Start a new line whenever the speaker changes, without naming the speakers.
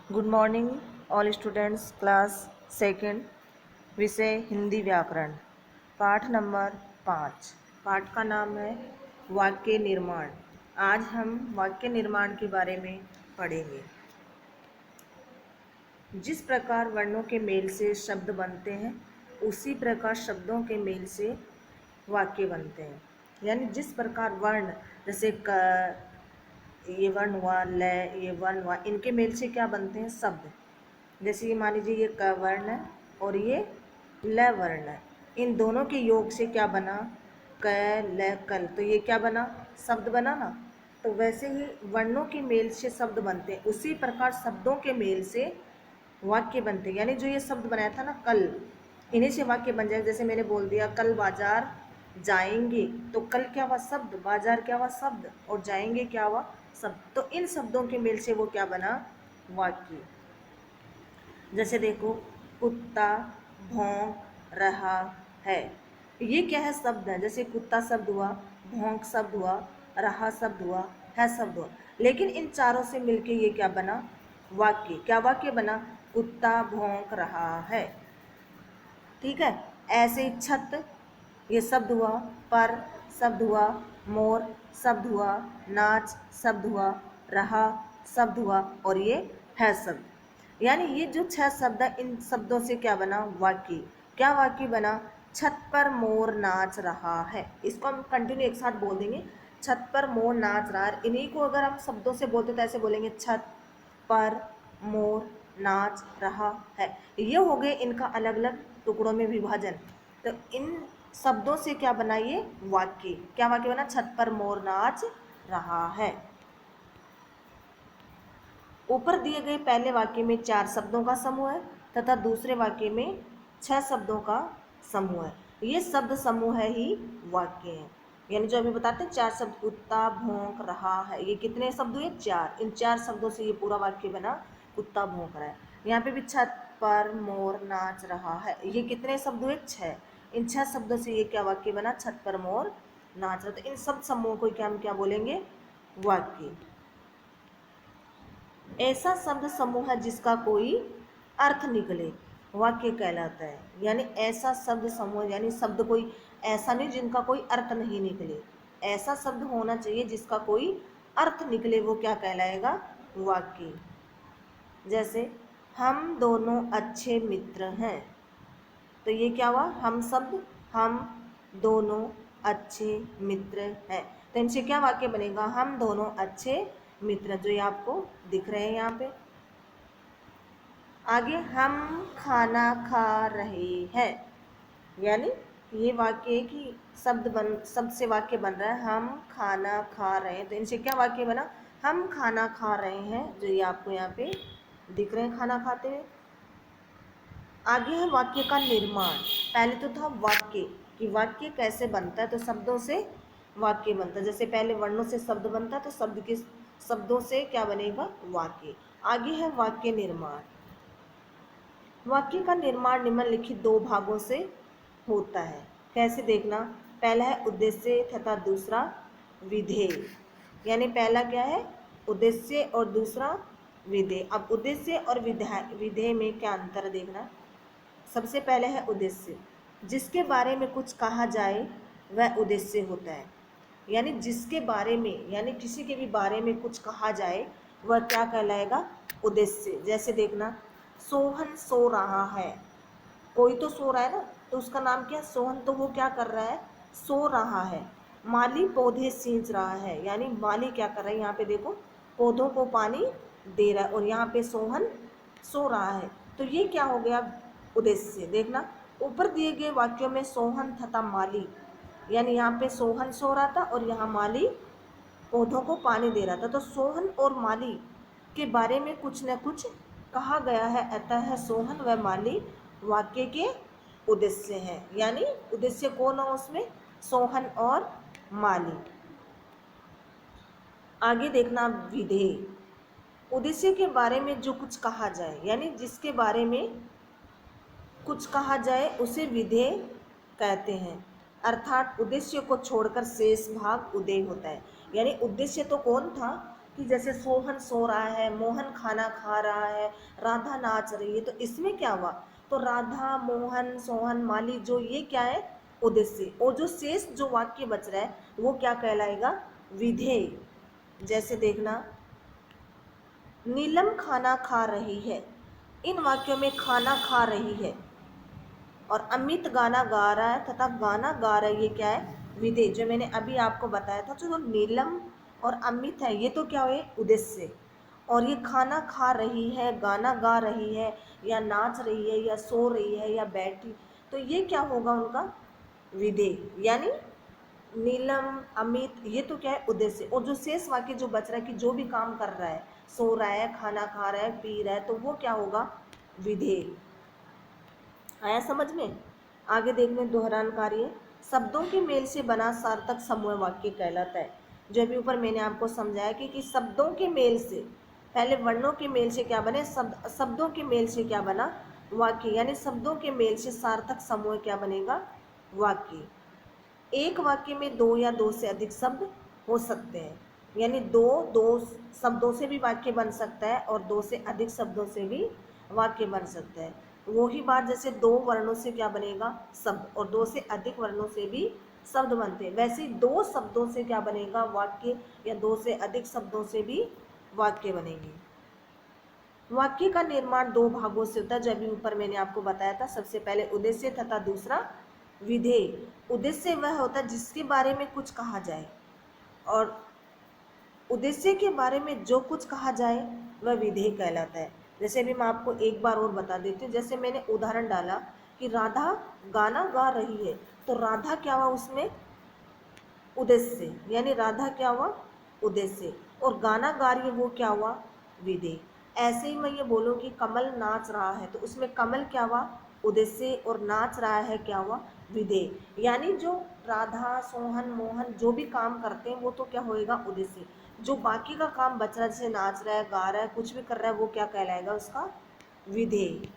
Good morning all students. Class second, विषय हिंदी व्याकरण, पाठ नंबर 5। पाठ का नाम है वाक्य निर्माण। आज हम वाक्य निर्माण के बारे में पढ़ेंगे। जिस प्रकार वर्णों के मेल से शब्द बनते हैं, उसी प्रकार शब्दों के मेल से वाक्य बनते हैं। यानी जिस प्रकार वर्ण, जैसे क, ये वर्ण हुआ, ल, ये वर्ण हुआ, इनके मेल से क्या बनते हैं? शब्द। जैसे ये मान लीजिए, ये क वर्ण है और ये ल वर्ण है। इन दोनों के योग से क्या बना? क ल कल। तो ये क्या बना? शब्द बना ना। तो वैसे ही वर्णों के मेल से शब्द बनते हैं, उसी प्रकार शब्दों के मेल से वाक्य बनते हैं। यानी जो ये शब्द बनाया था ना कल, इन्हीं से वाक्य बन जाए। जैसे मैंने बोल दिया कल बाजार जाएंगे, तो कल क्या हुआ? शब्द। बाजार क्या हुआ? शब्द। और जाएंगे क्या हुआ? शब्द। तो इन शब्दों के मेल से वो क्या बना? वाक्य। जैसे देखो, कुत्ता भौंक रहा है, ये क्या है? शब्द है। जैसे कुत्ता शब्द हुआ, भौंक शब्द हुआ, रहा शब्द हुआ, है शब्द हुआ। लेकिन इन चारों से मिलके ये क्या बना? वाक्य। क्या वाक्य बना? कुत्ता भौंक रहा है। ठीक है। ऐसे ही छत, ये शब्द हुआ, पर शब्द हुआ, मोर शब्द हुआ, नाच शब्द हुआ, रहा शब्द हुआ, और ये है शब्द। यानी ये जो 6 शब्द है, इन शब्दों से क्या बना? वाक्य। क्या वाक्य बना? छत पर मोर नाच रहा है। इसको हम कंटिन्यू एक साथ बोल देंगे, छत पर मोर नाच रहा है। इन्हीं को अगर हम शब्दों से बोलते तो ऐसे बोलेंगे, छत पर मोर नाच रहा है। ये हो गए इनका अलग अलग टुकड़ों में विभाजन। तो इन शब्दों से क्या बना? ये वाक्य। क्या वाक्य बना? छत पर मोर नाच रहा है। ऊपर दिए गए पहले वाक्य में 4 शब्दों का समूह है तथा दूसरे वाक्य में 6 शब्दों का समूह है। ये शब्द समूह है ही वाक्य है। यानी जो अभी बताते हैं 4 शब्द, कुत्ता भौंक रहा है, ये कितने शब्द हुए? 4। इन 4 शब्दों से ये पूरा वाक्य बना, कुत्ता भौंक रहा है। यहाँ पे भी छत पर मोर नाच रहा है, ये कितने शब्द हुए? 6। इन 6 शब्दों से ये क्या वाक्य बना? छत पर मोर नाच रहा। तो इन सब समूहों को क्या हम क्या बोलेंगे? वाक्य। ऐसा शब्द समूह है जिसका कोई अर्थ निकले, वाक्य कहलाता है। यानी ऐसा शब्द समूह, यानी शब्द कोई ऐसा नहीं जिनका कोई अर्थ नहीं निकले। ऐसा शब्द होना चाहिए जिसका कोई अर्थ निकले, वो क्या कहलाएगा? वाक्य। जैसे हम दोनों अच्छे मित्र हैं, तो ये क्या हुआ? हम शब्द, हम दोनों अच्छे मित्र हैं। तो इनसे क्या वाक्य बनेगा? हम दोनों अच्छे मित्र, जो ये आपको दिख रहे हैं यहाँ पे। आगे, हम खाना खा रहे हैं, यानी ये वाक्य है कि शब्द से वाक्य बन रहा है, हम खाना खा रहे हैं। तो इनसे क्या वाक्य बना? हम खाना खा रहे हैं, जो ये आपको यहाँ पे दिख रहे हैं खाना खाते हुए। आगे है वाक्य का निर्माण। पहले तो था वाक्य, कि वाक्य कैसे बनता है, तो शब्दों से वाक्य बनता है। जैसे पहले वर्णों से शब्द बनता है, तो शब्दों से क्या बनेगा? वाक्य। आगे है वाक्य निर्माण। वाक्य का निर्माण निम्नलिखित 2 भागों से होता है। कैसे? देखना, पहला है उद्देश्य तथा दूसरा विधेय। यानी पहला क्या है? उद्देश्य, और दूसरा विधेय। अब उद्देश्य और विधेय में क्या अंतर है देखना। सबसे पहले है उद्देश्य। जिसके बारे में कुछ कहा जाए वह उद्देश्य होता है। यानी जिसके बारे में, यानी किसी के भी बारे में कुछ कहा जाए वह क्या कहलाएगा? उद्देश्य। जैसे देखना, सोहन सो रहा है, कोई तो सो रहा है ना, तो उसका नाम क्या है? सोहन। तो वो क्या कर रहा है? सो रहा है। माली पौधे सींच रहा है, यानी माली क्या कर रहा है? यहाँ पे देखो, पौधों को पानी दे रहा है, और यहाँ पे सोहन सो रहा है। तो ये क्या हो गया? उद्देश्य। देखना, ऊपर दिए गए वाक्यों में सोहन तथा माली, यानी यहाँ पे सोहन सो रहा था और यहाँ माली पौधों को पानी दे रहा था। तो सोहन और माली के बारे में कुछ न कुछ कहा गया है, अतः सोहन व माली वाक्य के उद्देश्य हैं। यानी उद्देश्य कौन हो उसमें? सोहन और माली। आगे देखना विधेय। उद्देश्य के बारे में जो कुछ कहा जाए, यानी जिसके बारे में कुछ कहा जाए उसे विधेय कहते हैं। अर्थात उद्देश्य को छोड़कर शेष भाग उदेय होता है। यानी उद्देश्य तो कौन था? कि जैसे सोहन सो रहा है, मोहन खाना खा रहा है, राधा नाच रही है, तो इसमें क्या हुआ, तो राधा, मोहन, सोहन, माली, जो ये क्या है, उद्देश्य। और जो शेष जो वाक्य बच रहा है वो क्या कहलाएगा, विधेय। जैसे देखना, नीलम खाना खा रही है, इन वाक्यों में खाना खा रही है, और अमित गाना गा रहा है तथा गाना गा रहा है, ये क्या है, विधेय। जो मैंने अभी आपको बताया था, जो नीलम और अमित है ये तो क्या हुए, उद्देश्य। और ये खाना खा रही है, गाना गा रही है, या नाच रही है, या सो रही है, या बैठी, तो ये क्या होगा उनका, विधेय। यानी नीलम, अमित, ये तो क्या है, उद्देश्य। और जो शेष वाक्य जो बच रहा है कि जो भी काम कर रहा है, सो रहा है, खाना खा रहा है, पी रहा है, तो वो क्या होगा, विधेय। आया समझ में। आगे देख लें, दोहरान कार्य। शब्दों के मेल से बना सार्थक समूह वाक्य कहलाता है। जो अभी ऊपर मैंने आपको समझाया कि शब्दों के मेल से, पहले वर्णों के मेल से क्या बने, शब्दों के मेल से क्या बना, वाक्य। यानी शब्दों के मेल से सार्थक समूह क्या बनेगा, वाक्य। एक वाक्य में दो या दो से अधिक शब्द हो सकते हैं, यानी दो दो शब्दों से भी वाक्य बन सकता है, और दो से अधिक शब्दों से भी वाक्य बन सकता है। वही बात, जैसे दो वर्णों से क्या बनेगा, शब्द, और दो से अधिक वर्णों से भी शब्द बनते हैं, वैसे ही दो शब्दों से क्या बनेगा, वाक्य, या दो से अधिक शब्दों से भी वाक्य बनेंगे। वाक्य का निर्माण दो भागों से होता है, जो अभी ऊपर मैंने आपको बताया था। सबसे पहले उद्देश्य तथा दूसरा विधेय। उद्देश्य वह होता है जिसके बारे में कुछ कहा जाए, और उद्देश्य के बारे में जो कुछ कहा जाए वह विधेय कहलाता है। जैसे अभी मैं आपको एक बार और बता देती हूँ। जैसे मैंने उदाहरण डाला कि राधा गाना गा रही है, तो राधा क्या हुआ उसमें, उद्देश्य, यानी राधा क्या हुआ, उद्देश्य, और गाना गा रही है वो क्या हुआ, विधेय। ऐसे ही मैं ये बोलूँ कि कमल नाच रहा है, तो उसमें कमल क्या हुआ, उद्देश्य, और नाच रहा है क्या हुआ, विधेय। यानी जो राधा, सोहन, मोहन जो भी काम करते हैं वो तो क्या होएगा, उद्देश्य। जो बाकी का काम बच रहा है, जैसे नाच रहा है, गा रहा है, कुछ भी कर रहा है, वो क्या कहलाएगा, उसका विधेय।